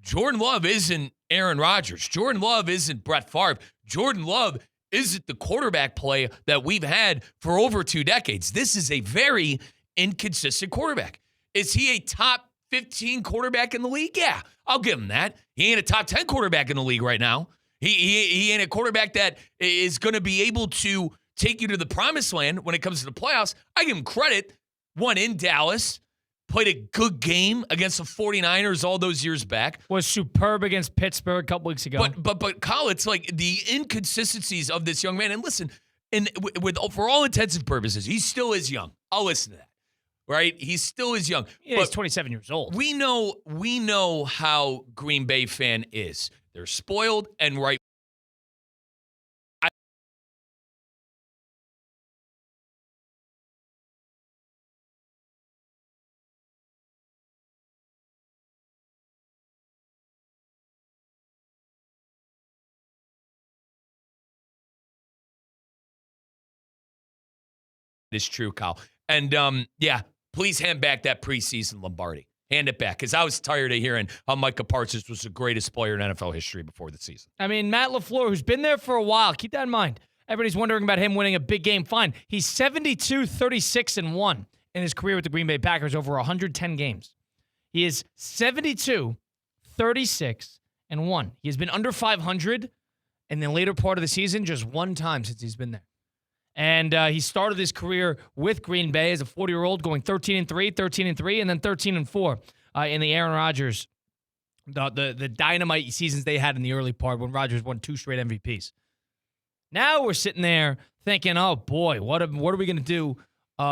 Jordan Love isn't Aaron Rodgers. Jordan Love isn't Brett Favre. Jordan Love isn't the quarterback play that we've had for over 2 decades. This is a very inconsistent quarterback. Is he a top 15 quarterback in the league? Yeah, I'll give him that. He ain't a top 10 quarterback in the league right now. He ain't a quarterback that is going to be able to take you to the promised land when it comes to the playoffs. I give him credit. Won in Dallas. Played a good game against the 49ers all those years back. Was superb against Pittsburgh a couple weeks ago. But Kyle, it's like the inconsistencies of this young man. And listen, for all intents and purposes, he still is young. I'll listen to that. Right? He still is young. Yeah, he's 27 years old. We know how Green Bay fan is. They're spoiled and right. It's true, Kyle. And, please hand back that preseason Lombardi. Hand it back, because I was tired of hearing how Micah Parsons was the greatest player in NFL history before the season. I mean, Matt LaFleur, who's been there for a while, keep that in mind. Everybody's wondering about him winning a big game. Fine. He's 72-36-1 in his career with the Green Bay Packers over 110 games. He is 72-36-1. He has been under 500 in the later part of the season just one time since he's been there. And he started his career with Green Bay as a 40-year-old, going 13-3, 13-3, and then 13-4 in the Aaron Rodgers, the dynamite seasons they had in the early part when Rodgers won 2 straight MVPs. Now we're sitting there thinking, oh boy, what are we going to do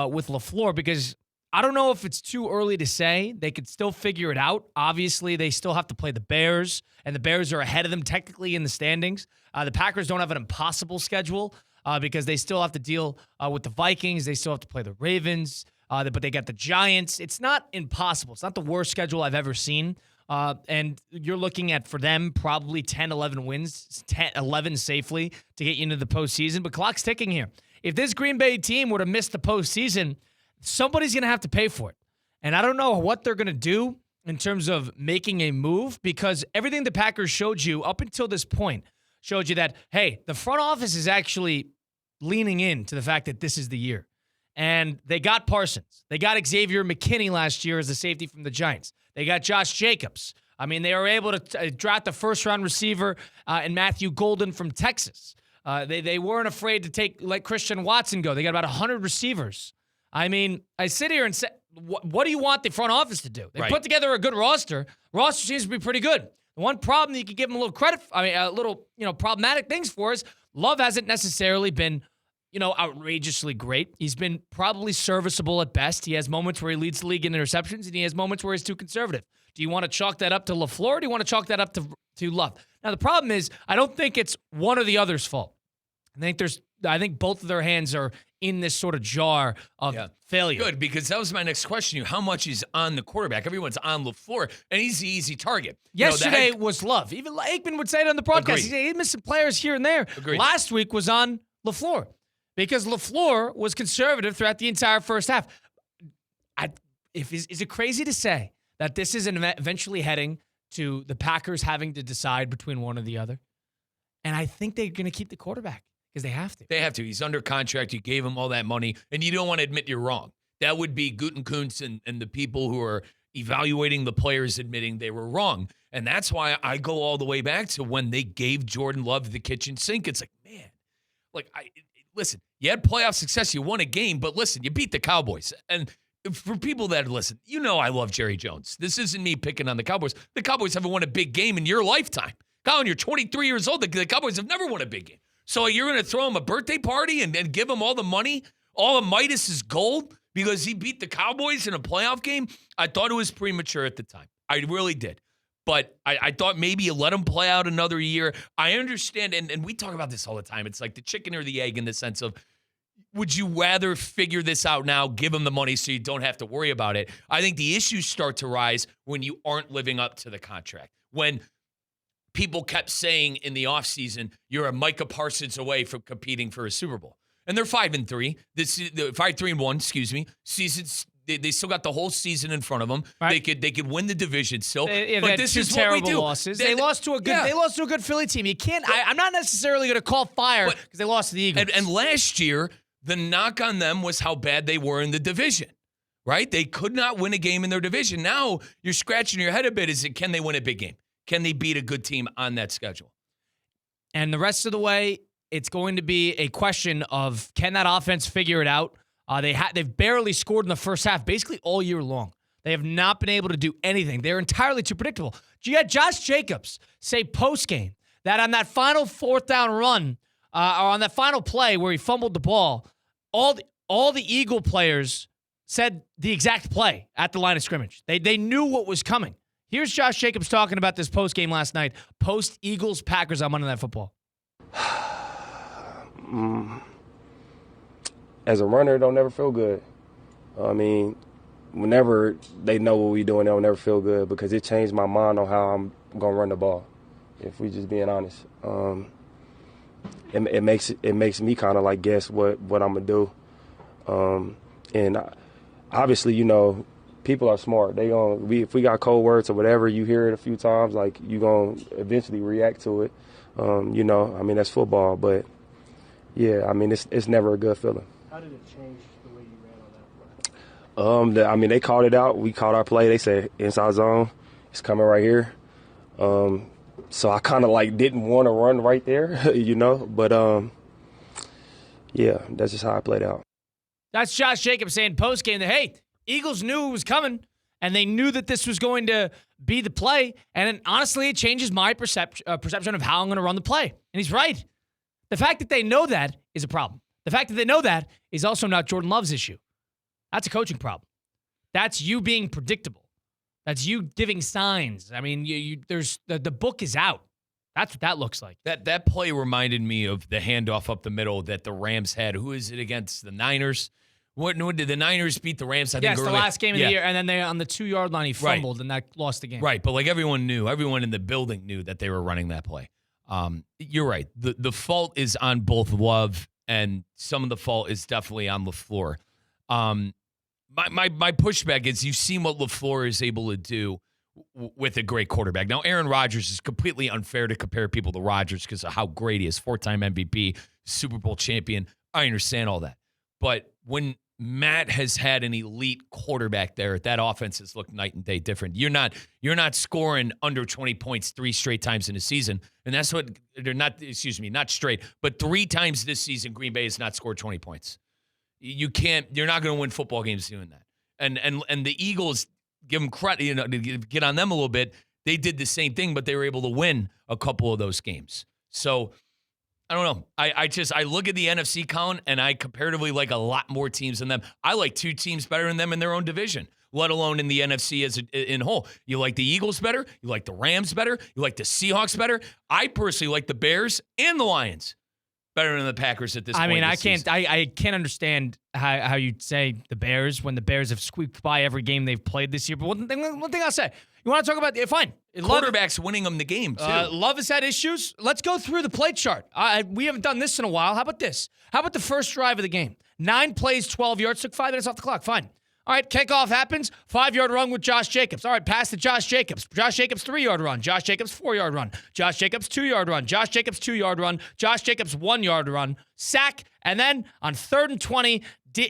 with LaFleur? Because I don't know if it's too early to say. They could still figure it out. Obviously, they still have to play the Bears, and the Bears are ahead of them technically in the standings. The Packers don't have an impossible schedule. Because they still have to deal with the Vikings. They still have to play the Ravens. But they got the Giants. It's not impossible. It's not the worst schedule I've ever seen. And you're looking at, for them, probably 10, 11 wins, 10, 11 safely to get you into the postseason. But clock's ticking here. If this Green Bay team would have missed the postseason, somebody's going to have to pay for it. And I don't know what they're going to do in terms of making a move, because everything the Packers showed you up until this point showed you that, hey, the front office is actually leaning into the fact that this is the year. And they got Parsons. They got Xavier McKinney last year as the safety from the Giants. They got Josh Jacobs. I mean, they were able to draft the first-round receiver in Matthew Golden from Texas. They weren't afraid to let Christian Watson go. They got about 100 receivers. I mean, I sit here and say, what do you want the front office to do? They put together a good roster. Roster seems to be pretty good. The one problem that you could give them a little credit, problematic things for is Love hasn't necessarily been, outrageously great. He's been probably serviceable at best. He has moments where he leads the league in interceptions, and he has moments where he's too conservative. Do you want to chalk that up to LaFleur, or do you want to chalk that up to Love? Now, the problem is, I don't think it's one or the other's fault. I think both of their hands are in this sort of jar of failure. Good, because that was my next question. How much is on the quarterback? Everyone's on LaFleur, and he's the easy target. Yesterday was Love. Even Aikman would say it on the broadcast. He said he missed some players here and there. Agreed. Last week was on LaFleur, because LaFleur was conservative throughout the entire first half. Is it crazy to say that this is eventually heading to the Packers having to decide between one or the other? And I think they're going to keep the quarterback. Because they have to. They have to. He's under contract. You gave him all that money, and you don't want to admit you're wrong. That would be Gutekunst and the people who are evaluating the players admitting they were wrong. And that's why I go all the way back to when they gave Jordan Love the kitchen sink. It's like, man, listen, you had playoff success. You won a game, but listen, you beat the Cowboys. And for people that listen, I love Jerry Jones. This isn't me picking on the Cowboys. The Cowboys haven't won a big game in your lifetime. Colin, you're 23 years old. The Cowboys have never won a big game. So you're going to throw him a birthday party and give him all the money, all of Midas's gold, because he beat the Cowboys in a playoff game? I thought it was premature at the time. I really did. But I thought maybe you let him play out another year. I understand, and we talk about this all the time. It's like the chicken or the egg in the sense of, would you rather figure this out now, give him the money so you don't have to worry about it? I think the issues start to rise when you aren't living up to the contract. When people kept saying in the offseason, you're a Micah Parsons away from competing for a Super Bowl. And they're 5-3. 5-3-1, excuse me. Season's They still got the whole season in front of them. Right. They could win the division still. But this is what we do. Losses. They lost to a good Philly team. You can't. I'm not necessarily going to call fire because they lost to the Eagles. And last year, the knock on them was how bad they were in the division. Right? They could not win a game in their division. Now you're scratching your head a bit. Can they win a big game? Can they beat a good team on that schedule? And the rest of the way, it's going to be a question of can that offense figure it out? They've barely scored in the first half, basically all year long. They have not been able to do anything. They're entirely too predictable. You had Josh Jacobs say post-game that on that final fourth down run, or on that final play where he fumbled the ball, all the Eagle players said the exact play at the line of scrimmage. They knew what was coming. Here's Josh Jacobs talking about this post-game last night, post-Eagles-Packers on Monday Night Football. As a runner, it don't never feel good. I mean, whenever they know what we're doing, they'll never feel good because it changed my mind on how I'm going to run the ball, if we just being honest. It makes me kind of like guess what I'm going to do. And obviously, you know, people are smart. If we got cold words or whatever, you hear it a few times, like you going to eventually react to it. You know, I mean, that's football. But, yeah, I mean, it's never a good feeling. How did it change the way you ran on that play? I mean, they called it out. We called our play. They said inside zone. It's coming right here. So I kind of like didn't want to run right there, you know. But, yeah, that's just how I played out. That's Josh Jacobs saying post-game that, hey, Eagles knew it was coming, and they knew that this was going to be the play. And honestly, it changes my perception of how I'm going to run the play. And he's right. The fact that they know that is a problem. The fact that they know that is also not Jordan Love's issue. That's a coaching problem. That's you being predictable. That's you giving signs. I mean, there's the book is out. That's what that looks like. That play reminded me of the handoff up the middle that the Rams had. Who is it against? The Niners? When did the Niners beat the Rams? I think yes, the last game of the year, and then they on the 2-yard line he fumbled, and that lost the game. Right, but like everyone in the building knew that they were running that play. You're right. The fault is on both Love and some of the fault is definitely on LaFleur. My pushback is you've seen what LaFleur is able to do with a great quarterback. Now, Aaron Rodgers is completely unfair to compare people to Rodgers because of how great he is. 4-time MVP, Super Bowl champion. I understand all that. But when Matt has had an elite quarterback there, that offense has looked night and day different. You're not scoring under 20 points 3 straight times in a season. And that's what they're not straight, but 3 times this season Green Bay has not scored 20 points. You're not going to win football games doing that. And the Eagles, give them credit, to get on them a little bit. They did the same thing, but they were able to win a couple of those games. So I don't know. I look at the NFC count and I comparatively like a lot more teams than them. I like 2 teams better than them in their own division, let alone in the NFC in whole. You like the Eagles better. You like the Rams better. You like the Seahawks better. I personally like the Bears and the Lions better than the Packers at this point. I mean, I can't understand how you'd say the Bears when the Bears have squeaked by every game they've played this year. But one thing I'll say, you want to talk about fine. Quarterbacks winning them the game, too. Love has had issues. Let's go through the play chart. We haven't done this in a while. How about this? How about the first drive of the game? 9 plays, 12 yards, took 5 minutes off the clock. Fine. All right, kickoff happens. 5-yard run with Josh Jacobs. All right, pass to Josh Jacobs. Josh Jacobs, 3-yard run. Josh Jacobs, 4-yard run. Josh Jacobs, 2-yard run. Josh Jacobs, 2-yard run. Josh Jacobs, 1-yard run. Sack, and then on 3rd and 20,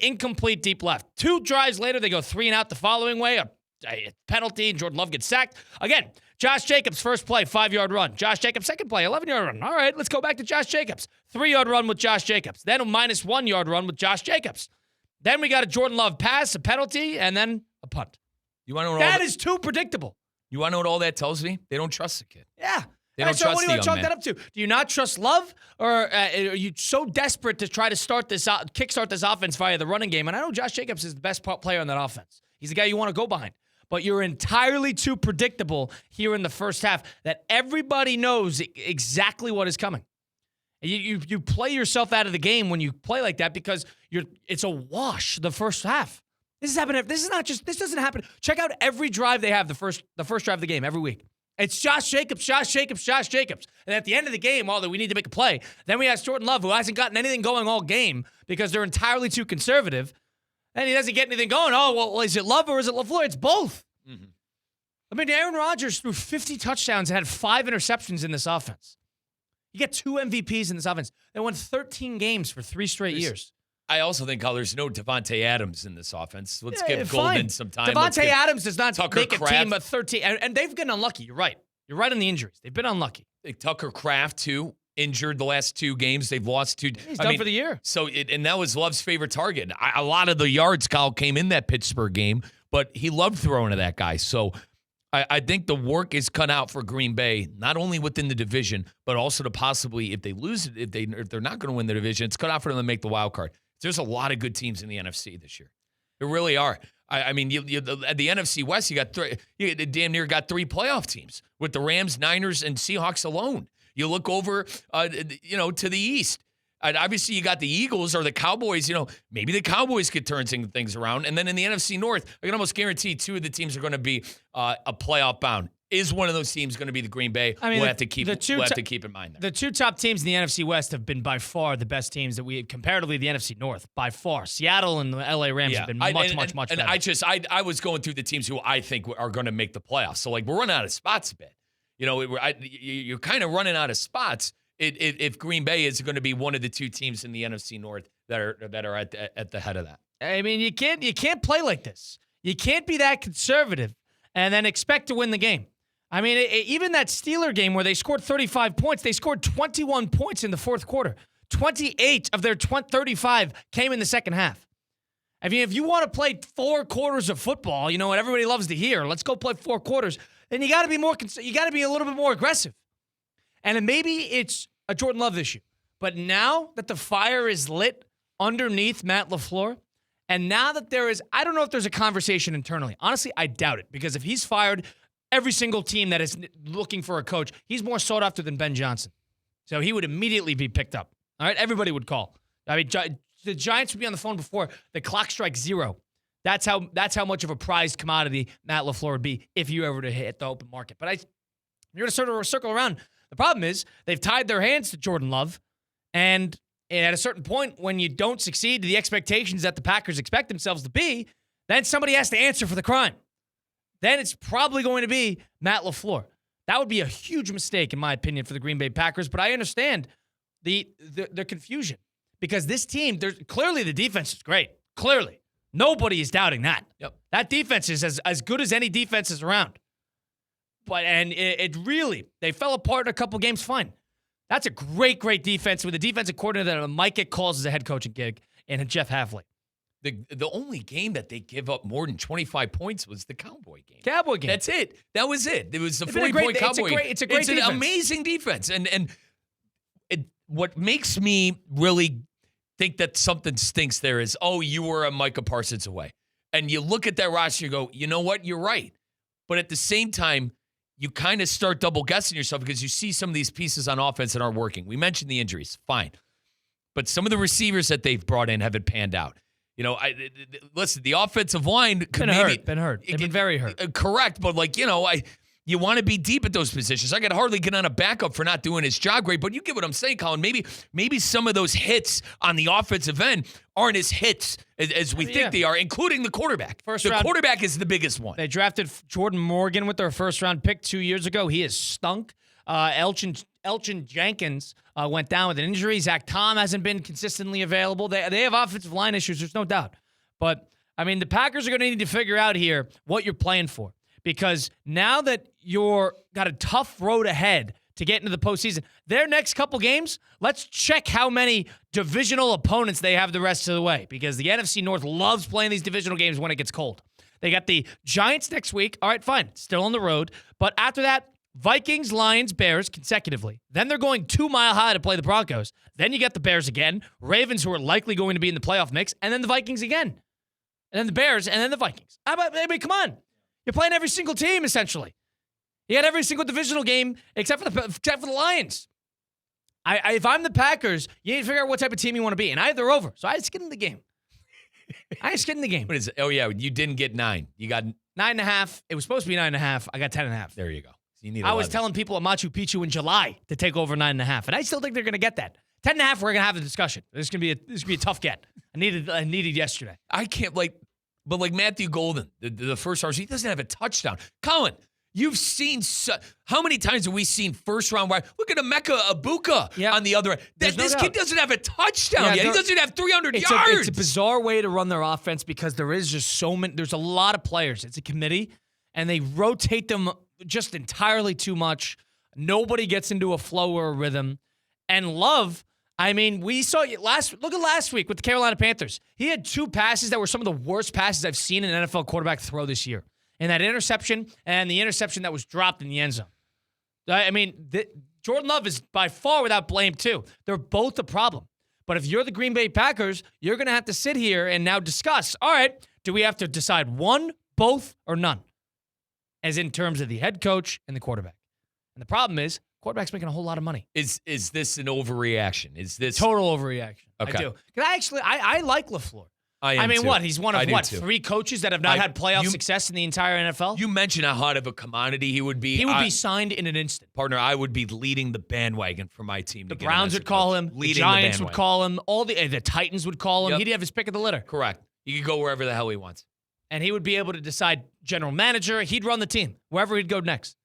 incomplete deep left. 2 drives later, they go 3 and out the following way. A penalty, and Jordan Love gets sacked. Again, Josh Jacobs, first play, 5-yard run. Josh Jacobs, second play, 11-yard run. All right, let's go back to Josh Jacobs. 3-yard run with Josh Jacobs. Then a minus 1-yard run with Josh Jacobs. Then we got a Jordan Love pass, a penalty, and then a punt. You want to know that is too predictable. You want to know what all that tells me? They don't trust the kid. Yeah. They don't trust what do you the chalk young that man. up to? Do you not trust Love, or are you so desperate to try to kickstart this offense via the running game? And I know Josh Jacobs is the best player on that offense. He's the guy you want to go behind. But you're entirely too predictable here in the first half that everybody knows exactly what is coming. You play yourself out of the game when you play like that because it's a wash the first half. This is happening. This doesn't happen. Check out every drive they have the first drive of the game every week. It's Josh Jacobs, Josh Jacobs, Josh Jacobs. And at the end of the game, although we need to make a play, then we have Jordan Love, who hasn't gotten anything going all game because they're entirely too conservative. And he doesn't get anything going. Oh, well, is it Love or is it LaFleur? It's both. Mm-hmm. I mean, Aaron Rodgers threw 50 touchdowns and had 5 interceptions in this offense. You get 2 MVPs in this offense. They won 13 games for 3 straight years. I also think there's no Devontae Adams in this offense. Let's give fine. Golden some time. Devontae Adams does not Tucker make a Kraft. team of 13. And they've been unlucky. You're right. You're right on the injuries. They've been unlucky. Tucker Kraft, too, injured the last 2 games. They've lost 2. He's done for the year. So, and that was Love's favorite target. A lot of the yards, Kyle, came in that Pittsburgh game, but he loved throwing to that guy. So I think the work is cut out for Green Bay, not only within the division, but also to possibly, if they lose it, if they're not going to win the division, it's cut out for them to make the wild card. There's a lot of good teams in the NFC this year. There really are. I mean, at the NFC West, you damn near got 3 playoff teams with the Rams, Niners, and Seahawks alone. You look over, to the East. Obviously, you got the Eagles or the Cowboys. Maybe the Cowboys could turn things around. And then in the NFC North, I can almost guarantee 2 of the teams are going to be a playoff bound. Is one of those teams going to be the Green Bay? I mean, we'll have to keep in mind that. The 2 top teams in the NFC West have been by far the best teams that we, comparatively the NFC North, by far. Seattle and the LA Rams have been much better. And I was going through the teams who I think are going to make the playoffs. So, we're running out of spots a bit. You're kind of running out of spots if Green Bay is going to be one of the 2 teams in the NFC North that are at the head of that. I mean, you can't play like this. You can't be that conservative and then expect to win the game. I mean, even that Steeler game where they scored 35 points, they scored 21 points in the fourth quarter. 28 of their 35 came in the second half. I mean, if you want to play 4 quarters of football, what everybody loves to hear, let's go play 4 quarters, then you got to be you got to be a little bit more aggressive. And maybe it's a Jordan Love issue. But now that the fire is lit underneath Matt LaFleur, and now that I don't know if there's a conversation internally. Honestly, I doubt it, because if he's fired every single team that is looking for a coach, he's more sought after than Ben Johnson. So he would immediately be picked up. All right? Everybody would call. I mean, the Giants would be on the phone before the clock strikes 0. That's how much of a prized commodity Matt LaFleur would be if you ever to hit the open market. But you're going to sort of circle around. The problem is they've tied their hands to Jordan Love, and at a certain point, when you don't succeed to the expectations that the Packers expect themselves to be, then somebody has to answer for the crime. Then it's probably going to be Matt LaFleur. That would be a huge mistake, in my opinion, for the Green Bay Packers. But I understand the confusion, because this team, clearly the defense is great. Clearly. Nobody is doubting that. Yep. That defense is as good as any defense is around. And it really, they fell apart in a couple games, fine. That's a great defense with a defensive coordinator that might get calls as a head coaching gig, and Jeff Havley. The only game that they give up more than 25 points was the Cowboy game. Cowboy game. That's it. That was it. It was the 40-point Cowboy game. It's a great defense. An amazing defense. And what makes me really think that something stinks there is, you were a Micah Parsons away. And you look at that roster, you go, you know what? You're right. But at the same time, you kind of start double guessing yourself, because you see some of these pieces on offense that aren't working. We mentioned the injuries. Fine. But some of the receivers that they've brought in haven't panned out. Listen, the offensive line could been hurt. They've been very hurt. Correct, but you want to be deep at those positions. I could hardly get on a backup for not doing his job great, but you get what I'm saying, Colin. Maybe some of those hits on the offensive end aren't as hits as we think they are, including the quarterback. Quarterback is the biggest one. They drafted Jordan Morgan with their first-round pick 2 years ago. He has stunk. Elgin Jenkins went down with an injury. Zach Tom hasn't been consistently available. They have offensive line issues, there's no doubt. But, I mean, the Packers are going to need to figure out here what you're playing for. Because now that you're got a tough road ahead to get into the postseason, their next couple games, let's check how many divisional opponents they have the rest of the way. Because the NFC North loves playing these divisional games when it gets cold. They got the Giants next week. All right, fine. Still on the road. But after that, Vikings, Lions, Bears consecutively. Then they're going 2 Mile High to play the Broncos. Then you get the Bears again. Ravens, who are likely going to be in the playoff mix. And then the Vikings again. And then the Bears, and then the Vikings. I mean, come on. You're playing every single team, essentially. You had every single divisional game except for the Lions. If I'm the Packers, you need to figure out what type of team you want to be. And I had the over, so I just get in the game. What is it? Oh, yeah, you didn't get 9. You got 9.5. It was supposed to be 9.5. I got 10.5. There you go. So you need I was telling people at Machu Picchu in July to take over 9.5, and I still think they're going to get that. 10.5, we're going to have a discussion. This is going to be a tough get. I needed yesterday. I can't but Matthew Golden, the first round, he doesn't have a touchdown. Colin, you've seen how many times have we seen first round wide? Look at Emeka Ibuka on the other end. This kid doesn't have a touchdown yet. He doesn't have 300 yards. It's a bizarre way to run their offense because there is just so many. There's a lot of players. It's a committee, and they rotate them just entirely too much. Nobody gets into a flow or a rhythm. And Love, I mean, we saw look at last week with the Carolina Panthers. He had 2 passes that were some of the worst passes I've seen an NFL quarterback throw this year. And that interception and the interception that was dropped in the end zone. I mean, Jordan Love is by far without blame, too. They're both a problem. But if you're the Green Bay Packers, you're going to have to sit here and now discuss, all right, do we have to decide one, both, or none? As in terms of the head coach and the quarterback. And the problem is, quarterback's making a whole lot of money. Is this an overreaction? Is this total overreaction? Okay. I do. Because I like LaFleur. I mean, too. What? He's one of I do 3 coaches that have not had playoff success in the entire NFL? You mentioned how hot of a commodity he would be. He would be signed in an instant. Partner, I would be leading the bandwagon for my team. The Browns would call him. The Giants would call him. All the Titans would call him. Yep. He'd have his pick of the litter. Correct. He could go wherever the hell he wants. And he would be able to decide general manager. He'd run the team wherever he'd go next.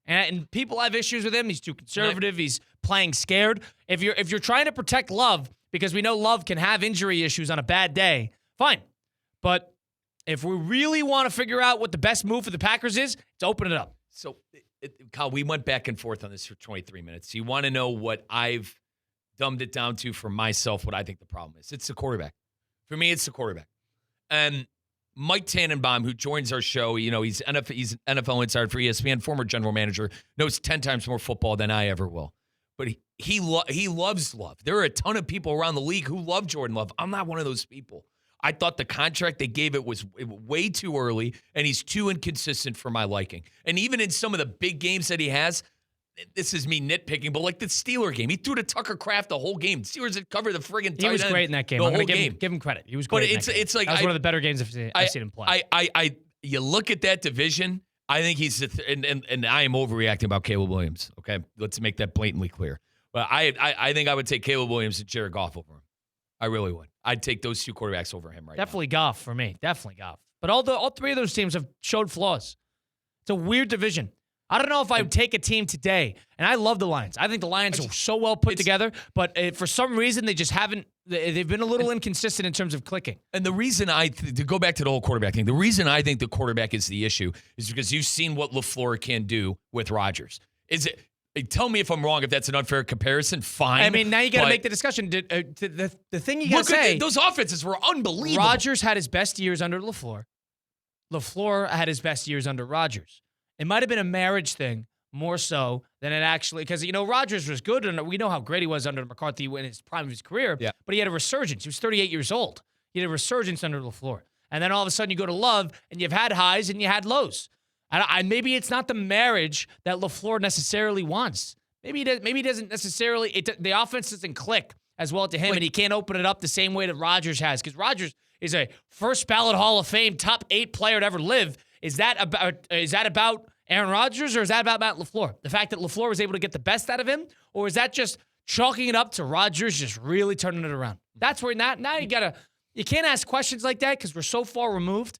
And people have issues with him. He's too conservative. He's playing scared. If you're trying to protect Love, because we know Love can have injury issues on a bad day, fine. But if we really want to figure out what the best move for the Packers is, it's open it up. So, Kyle, we went back and forth on this for 23 minutes. You want to know what I've dumbed it down to for myself, what I think the problem is. It's the quarterback. For me, it's the quarterback. And Mike Tannenbaum, who joins our show, he's an NFL insider for ESPN, former general manager, knows 10 times more football than I ever will. But he loves Love. There are a ton of people around the league who love Jordan Love. I'm not one of those people. I thought the contract they gave it was way too early, and he's too inconsistent for my liking. And even in some of the big games that he has, this is me nitpicking, but like the Steeler game, he threw to Tucker Kraft the whole game. Steelers had covered the friggin' tight end. He was great in that game. I'm going to give him credit. He was great. But it's like that was one of the better games I've seen him play. You look at that division. I think he's and I am overreacting about Caleb Williams. Okay, let's make that blatantly clear. But I think I would take Caleb Williams and Jared Goff over him. I really would. I'd take those 2 quarterbacks over him Definitely Goff for me. Definitely Goff. But all 3 of those teams have showed flaws. It's a weird division. I don't know if I would take a team today, and I love the Lions. I think the Lions are so well put together, but for some reason they just haven't. They've been a little inconsistent in terms of clicking. And the reason to go back to the whole quarterback thing, the reason I think the quarterback is the issue is because you've seen what LaFleur can do with Rodgers. Tell me if I'm wrong, if that's an unfair comparison, fine. I mean, now you got to make the discussion. The thing you got to say. Those offenses were unbelievable. Rodgers had his best years under LaFleur. LaFleur had his best years under Rodgers. It might have been a marriage thing more so than it actually, because, Rodgers was good, and we know how great he was under McCarthy in his prime of his career, but he had a resurgence. He was 38 years old. He had a resurgence under LaFleur. And then all of a sudden you go to Love, and you've had highs and you had lows. Maybe it's not the marriage that LaFleur necessarily wants. Maybe he doesn't necessarily. The offense doesn't click as well to him, and he can't open it up the same way that Rodgers has. Because Rodgers is a first ballot Hall of Fame, top 8 player to ever live. Is that about Aaron Rodgers, or is that about Matt LaFleur? The fact that LaFleur was able to get the best out of him, or is that just chalking it up to Rodgers just really turning it around? That's where now you can't ask questions like that because we're so far removed.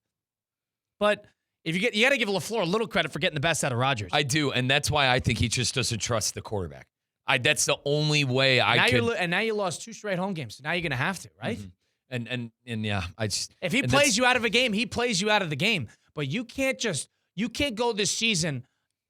But you got to give LaFleur a little credit for getting the best out of Rodgers. I do, and that's why I think he just doesn't trust the quarterback. That's the only way And now you lost 2 straight home games, so now you're going to have to, right? Mm-hmm. And yeah, if he plays you out of a game, he plays you out of the game. But you can't go this season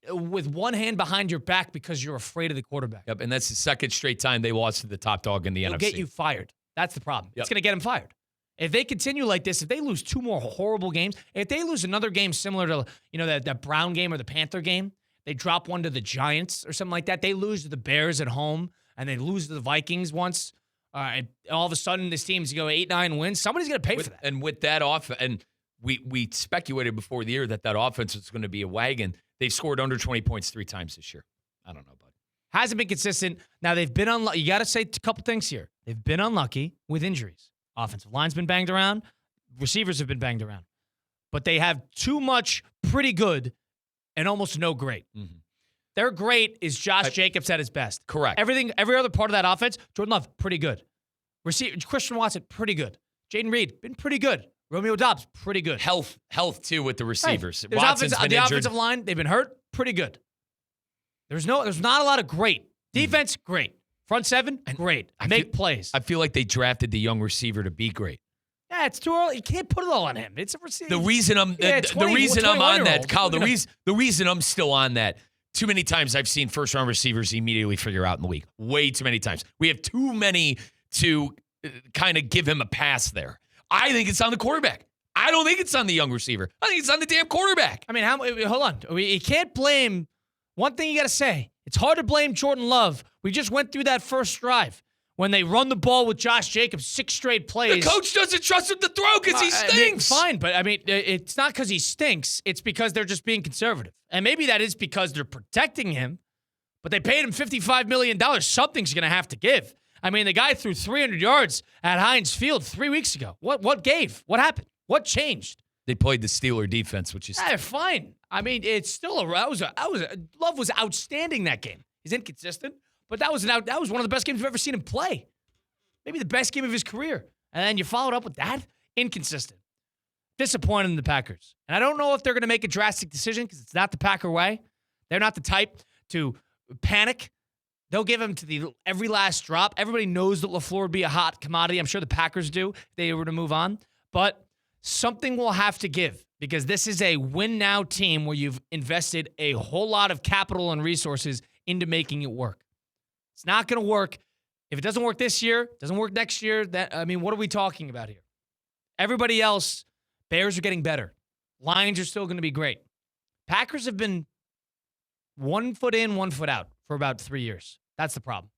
with one hand behind your back because you're afraid of the quarterback. Yep, and that's the second straight time they lost to the top dog in the NFC. It'll get you fired. That's the problem. Yep. It's going to get him fired. If they continue like this, if they lose 2 more horrible games, if they lose another game similar to that Brown game or the Panther game, they drop one to the Giants or something like that. They lose to the Bears at home and they lose to the Vikings once. And all of a sudden, this team's go 8-9 wins. Somebody's going to pay for that. And with that offense, and we speculated before the year that offense was going to be a wagon. They've scored under 20 points 3 times this year. I don't know, bud. Hasn't been consistent. Now, they've been unlucky. You got to say a couple things here. They've been unlucky with injuries. Offensive line's been banged around. Receivers have been banged around. But they have too much pretty good and almost no great. Mm-hmm. Their great is Josh Jacobs at his best. Correct. Every other part of that offense, Jordan Love, pretty good. Christian Watson, pretty good. Jaden Reed, been pretty good. Romeo Doubs, pretty good. Health too with the receivers. Right. Watson's been the injured. offensive line, they've been hurt, pretty good. There's not a lot of great. Defense, great. Front seven, great. Make plays. I feel like they drafted the young receiver to be great. Yeah, it's too early. You can't put it all on him. It's a receiver. The reason I'm on that, Kyle, the reason I'm still on that, too many times I've seen first-round receivers immediately figure out in the league. Way too many times. We have too many to kind of give him a pass there. I think it's on the quarterback. I don't think it's on the young receiver. I think it's on the damn quarterback. I mean, hold on. You can't blame. One thing you got to say, it's hard to blame Jordan Love. We just went through that first drive when they run the ball with Josh Jacobs, 6 straight plays. The coach doesn't trust him to throw because he stinks. Fine, but I mean, it's not because he stinks. It's because they're just being conservative. And maybe that is because they're protecting him, but they paid him $55 million. Something's going to have to give. I mean, the guy threw 300 yards at Heinz Field 3 weeks ago. What gave? What happened? What changed? They played the Steeler defense, which is fine. I mean, it's still Love was outstanding that game. He's inconsistent, but that was one of the best games I've ever seen him play. Maybe the best game of his career. And then you followed up with that? Inconsistent. Disappointed in the Packers. And I don't know if they're going to make a drastic decision because it's not the Packer way. They're not the type to panic. They'll give him to every last drop. Everybody knows that LaFleur would be a hot commodity. I'm sure the Packers do if they were to move on. But something will have to give because this is a win-now team where you've invested a whole lot of capital and resources into making it work. It's not going to work. If it doesn't work this year, doesn't work next year, what are we talking about here? Everybody else, Bears are getting better. Lions are still going to be great. Packers have been 1 foot in, 1 foot out for about 3 years. That's the problem.